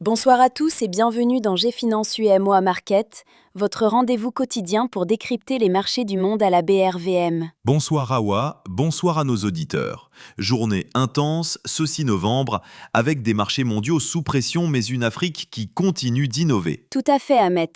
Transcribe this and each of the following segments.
Bonsoir à tous et bienvenue dans GFinance UEMOA Market, votre rendez-vous quotidien pour décrypter les marchés du monde à la BRVM. Bonsoir Awa, bonsoir à nos auditeurs. Journée intense, ce 6 novembre, avec des marchés mondiaux sous pression mais une Afrique qui continue d'innover. Tout à fait, Ahmet.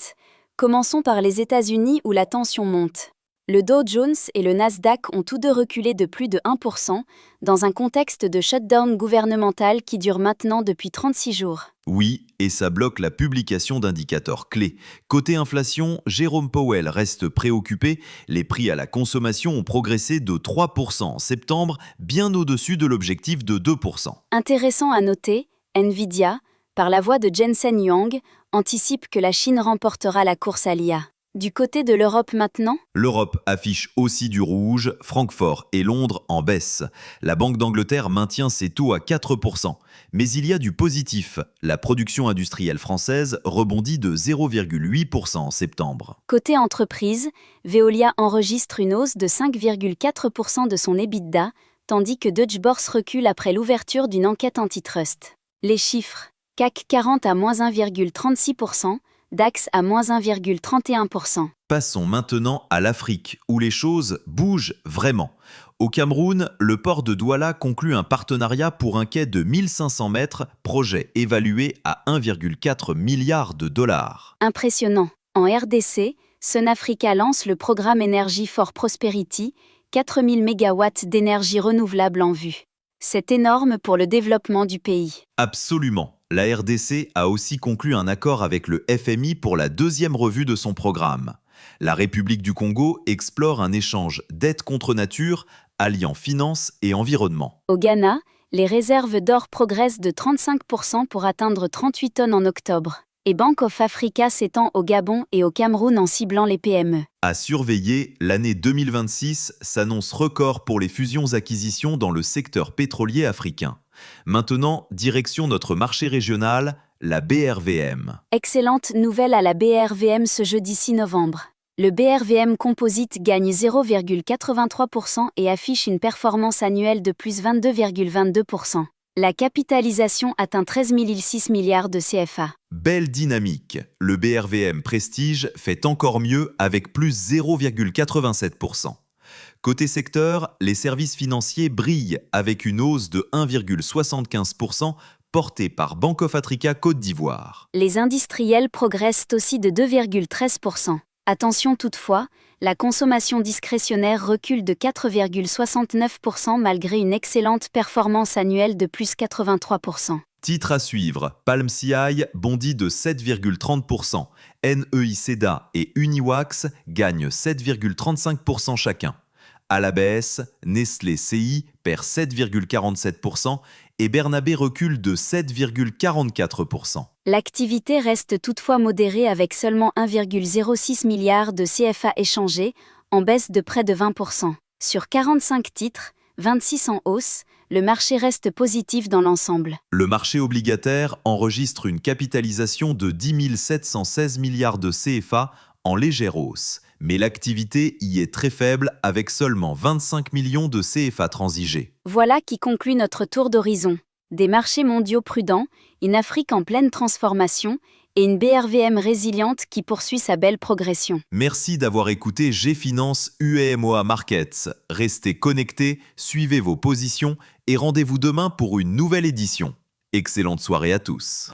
Commençons par les États-Unis où la tension monte. Le Dow Jones et le Nasdaq ont tous deux reculé de plus de 1%, dans un contexte de shutdown gouvernemental qui dure maintenant depuis 36 jours. Oui, et ça bloque la publication d'indicateurs clés. Côté inflation, Jérôme Powell reste préoccupé. Les prix à la consommation ont progressé de 3% en septembre, bien au-dessus de l'objectif de 2%. Intéressant à noter, Nvidia, par la voix de Jensen Huang, anticipe que la Chine remportera la course à l'IA. Du côté de l'Europe maintenant ? L'Europe affiche aussi du rouge, Francfort et Londres en baisse. La Banque d'Angleterre maintient ses taux à 4%. Mais il y a du positif. La production industrielle française rebondit de 0,8% en septembre. Côté entreprise, Veolia enregistre une hausse de 5,4% de son EBITDA, tandis que Deutsche Börse recule après l'ouverture d'une enquête antitrust. Les chiffres : CAC 40 à moins 1,36%, DAX à moins 1,31%. Passons maintenant à l'Afrique, où les choses bougent vraiment. Au Cameroun, le port de Douala conclut un partenariat pour un quai de 1500 mètres, projet évalué à 1,4 milliard de dollars. Impressionnant. En RDC, Sun Africa lance le programme Energy for Prosperity, 4000 MW d'énergie renouvelable en vue. C'est énorme pour le développement du pays. Absolument. La RDC a aussi conclu un accord avec le FMI pour la deuxième revue de son programme. La République du Congo explore un échange d'aide contre nature, alliant finance et environnement. Au Ghana, les réserves d'or progressent de 35% pour atteindre 38 tonnes en octobre. Et Bank of Africa s'étend au Gabon et au Cameroun en ciblant les PME. À surveiller, l'année 2026 s'annonce record pour les fusions-acquisitions dans le secteur pétrolier africain. Maintenant, direction notre marché régional, la BRVM. Excellente nouvelle à la BRVM ce jeudi 6 novembre. Le BRVM Composite gagne 0,83% et affiche une performance annuelle de plus 22,22%. La capitalisation atteint 13,6 milliards de CFA. Belle dynamique. Le BRVM Prestige fait encore mieux avec plus 0,87%. Côté secteur, les services financiers brillent avec une hausse de 1,75% portée par Bank of Africa Côte d'Ivoire. Les industriels progressent aussi de 2,13%. Attention toutefois, la consommation discrétionnaire recule de 4,69% malgré une excellente performance annuelle de plus 83%. Titre à suivre, Palm CI bondit de 7,30%, NEI-SEDA et Uniwax gagnent 7,35% chacun. À la baisse, Nestlé CI perd 7,47% et Bernabé recule de 7,44%. L'activité reste toutefois modérée avec seulement 1,06 milliard de CFA échangés, en baisse de près de 20%. Sur 45 titres, 26 en hausse, le marché reste positif dans l'ensemble. Le marché obligataire enregistre une capitalisation de 10 716 milliards de CFA en légère hausse. Mais l'activité y est très faible avec seulement 25 millions de CFA transigés. Voilà qui conclut notre tour d'horizon. Des marchés mondiaux prudents, une Afrique en pleine transformation et une BRVM résiliente qui poursuit sa belle progression. Merci d'avoir écouté GFinance UEMOA Markets. Restez connectés, suivez vos positions et rendez-vous demain pour une nouvelle édition. Excellente soirée à tous.